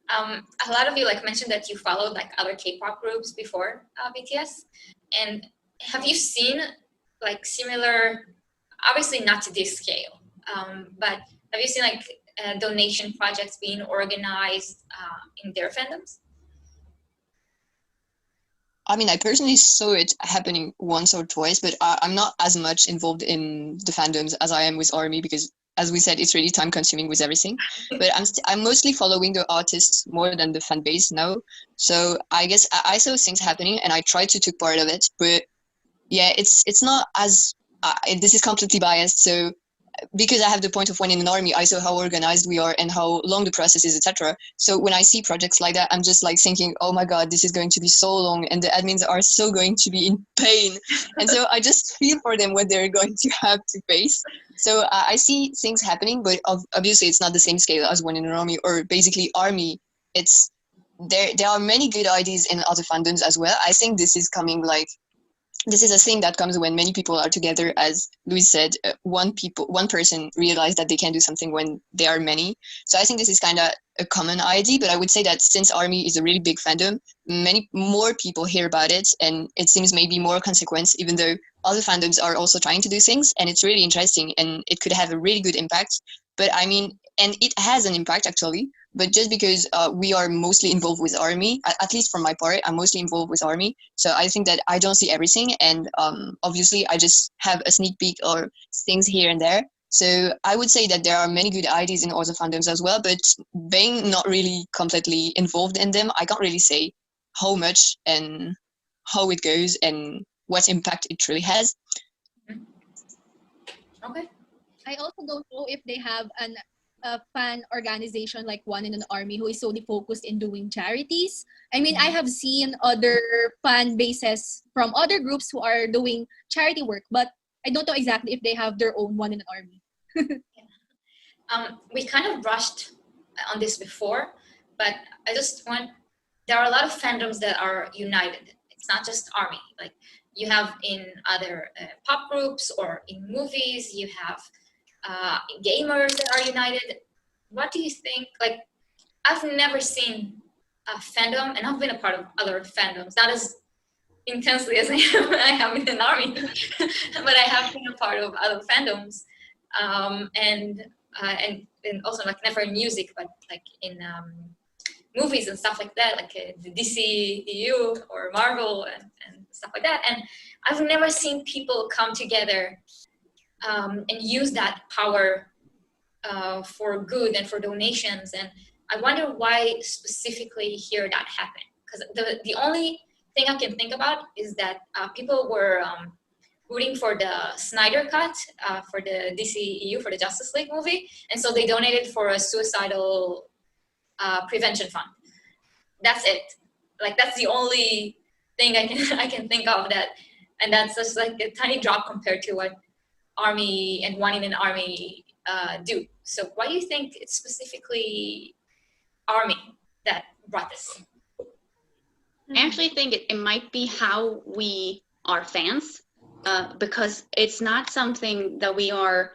A lot of you like mentioned that you followed like other K-pop groups before BTS, and have you seen like similar, obviously not to this scale, but have you seen like donation projects being organized in their fandoms? I mean, I personally saw it happening once or twice, but I'm not as much involved in the fandoms as I am with ARMY because, as we said, it's really time consuming with everything. But I'm mostly following the artists more than the fan base now. So I guess I saw things happening and I tried to take part of it. But yeah, it's not as this is completely biased. So because I have the point of when in an army, I saw how organized we are and how long the process is, etc. So when I see projects like that, I'm just like thinking, oh my God, this is going to be so long and the admins are so going to be in pain. And so I just feel for them what they're going to have to face. So I see things happening, but obviously it's not the same scale as one in an army or basically army. It's there are many good ideas in other fandoms as well. I think this is coming like this is a thing that comes when many people are together. As Louis said, one person realized that they can do something when there are many. So I think this is kind of a common idea, but I would say that since army is a really big fandom, many more people hear about it and it seems maybe more consequence, even though other fandoms are also trying to do things, and it's really interesting and it could have a really good impact. But I mean, and it has an impact actually, but just because we are mostly involved with army, at least from my part, I'm mostly involved with army. So I think that I don't see everything, and obviously I just have a sneak peek or things here and there. So I would say that there are many good ideas in other fandoms as well, but being not really completely involved in them, I can't really say how much and how it goes and what impact it really has. Okay. I also don't know if they have a fan organization like one in an army who is solely focused in doing charities. I mean, I have seen other fan bases from other groups who are doing charity work, but I don't know exactly if they have their own one in an army. We kind of brushed on this before, but I just want, there are a lot of fandoms that are united. It's not just army. Like you have in other pop groups or in movies, you have gamers that are united. What do you think? Like, I've never seen a fandom, and I've been a part of other fandoms, not as intensely as I have in an army, but I have been a part of other fandoms, and also like never in music, but like in movies and stuff like that, like the DCEU or Marvel and stuff like that. And I've never seen people come together and use that power for good and for donations. And I wonder why specifically here that happened. Because the only thing I can think about is that people were rooting for the Snyder Cut for the DCEU, for the Justice League movie. And so they donated for a suicidal prevention fund. That's it. Like, that's the only thing I can think of that. And that's just like a tiny drop compared to what army and one in an army do. So why do you think it's specifically army that brought this? I actually think it might be how we are fans, because it's not something that we are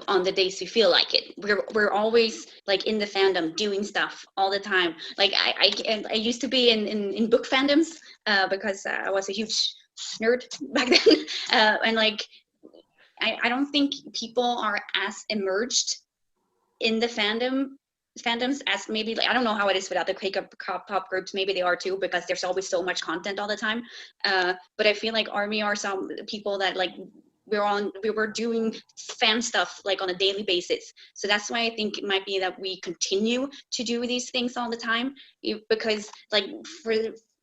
on the days we feel like it. We're always like in the fandom doing stuff all the time. Like I used to be in book fandoms because I was a huge nerd back then, and like I don't think people are as immersed in the fandoms as maybe, like, I don't know how it is without the K-pop groups. Maybe they are too, because there's always so much content all the time. But I feel like army are some people that like we were doing fan stuff like on a daily basis. So that's why I think it might be that we continue to do these things all the time, because like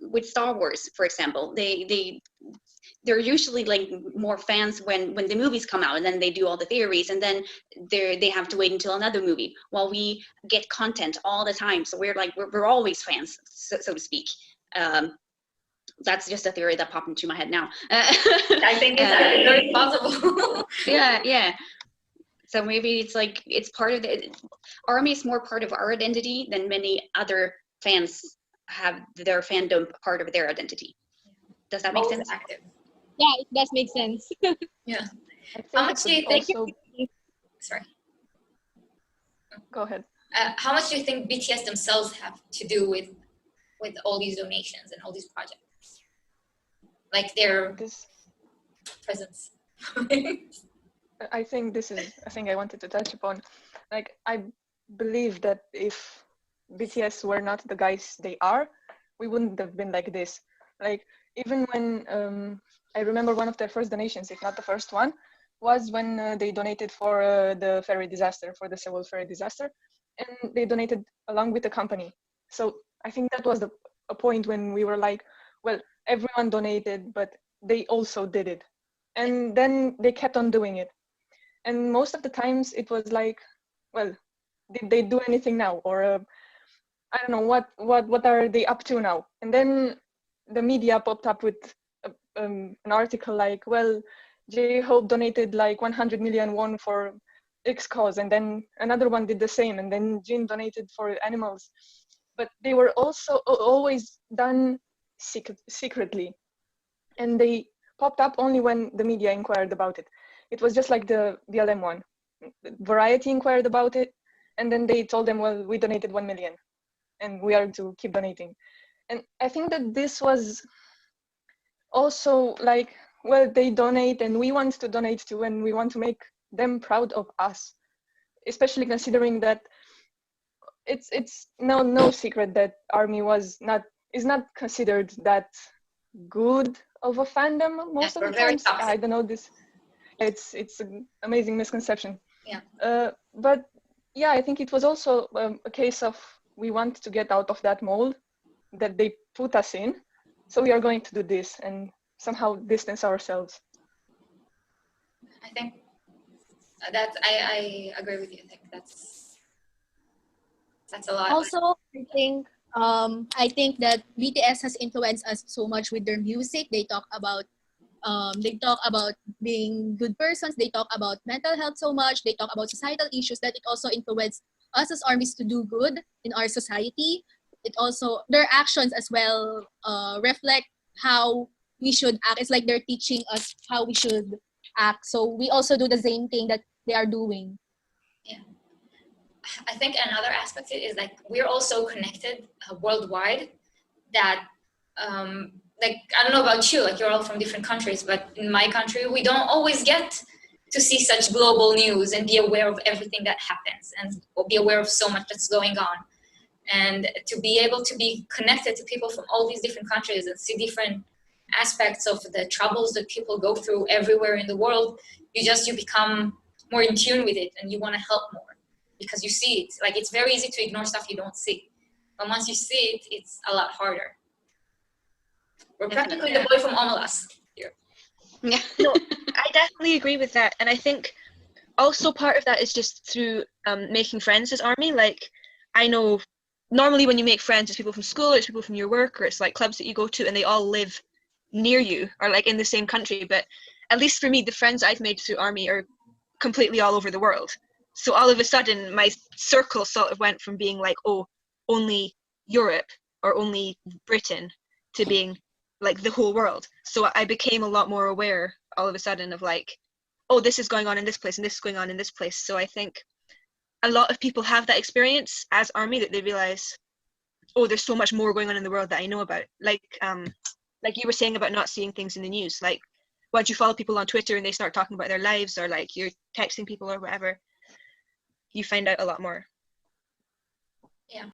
with Star Wars, for example, they're usually like more fans when the movies come out, and then they do all the theories, and then they have to wait until another movie, while we get content all the time. So we're always fans, so to speak. That's just a theory that popped into my head now. I think it's very possible. yeah. So maybe it's like it's part of army is more part of our identity than many other fans have their fandom part of their identity. Does that make sense? Active. Yeah, it does make sense. Yeah. How much do you think? Also... Sorry. Go ahead. how much do you think BTS themselves have to do with all these donations and all these projects, like their presence? I think this is a thing I wanted to touch upon. Like, I believe that if BTS were not the guys they are, we wouldn't have been like this. Like, even when I remember one of their first donations, if not the first one, was when they donated for the ferry disaster, for the Seoul ferry disaster, and they donated along with the company. So I think that was a point when we were like, well, everyone donated, but they also did it. And then they kept on doing it. And most of the times it was like, well, did they do anything now? Or I don't know, what are they up to now? And then the media popped up with an article like, well, J-Hope donated like 100 million won for X cause, and then another one did the same, and then Jin donated for animals. But they were also always done secretly, and they popped up only when the media inquired about it. It was just like the BLM one. Variety inquired about it, and then they told them, well, we donated 1 million, and we are to keep donating. And I think that this was also like, well, they donate and we want to donate too, and we want to make them proud of us, especially considering that it's no secret that ARMY is not considered that good of a fandom most of the time. I don't know, this it's an amazing misconception. Yeah. But yeah, I think it was also a case of we want to get out of that mold that they put us in, so we are going to do this and somehow distance ourselves. I think that I agree with you. I think that's a lot. Also, I think that BTS has influenced us so much with their music. They talk about being good persons. They talk about mental health so much. They talk about societal issues, that it also influenced us as armies to do good in our society. It also, their actions as well reflect how we should act. It's like they're teaching us how we should act. So we also do the same thing that they are doing. Yeah. I think another aspect is like we're also connected worldwide. That like, I don't know about you, like you're all from different countries, but in my country we don't always get to see such global news and be aware of everything that happens and be aware of so much that's going on. And to be able to be connected to people from all these different countries and see different aspects of the troubles that people go through everywhere in the world, you become more in tune with it, and you want to help more because you see it. Like, it's very easy to ignore stuff you don't see, but once you see it, it's a lot harder. We're practically the boy from Omelas here. Yeah. No, I definitely agree with that, and I think also part of that is just through making friends as ARMY. Like, I know normally when you make friends, it's people from school, or it's people from your work, or it's like clubs that you go to, and they all live near you or like in the same country. But at least for me, the friends I've made through ARMY are completely all over the world. So all of a sudden, my circle sort of went from being like, oh, only Europe or only Britain, to being like the whole world. So I became a lot more aware all of a sudden of like, oh, this is going on in this place and this is going on in this place. So I think a lot of people have that experience as ARMY, that they realize, oh, there's so much more going on in the world that I know about. Like you were saying about not seeing things in the news. Like, once you follow people on Twitter and they start talking about their lives, or like you're texting people or whatever, you find out a lot more. Yeah.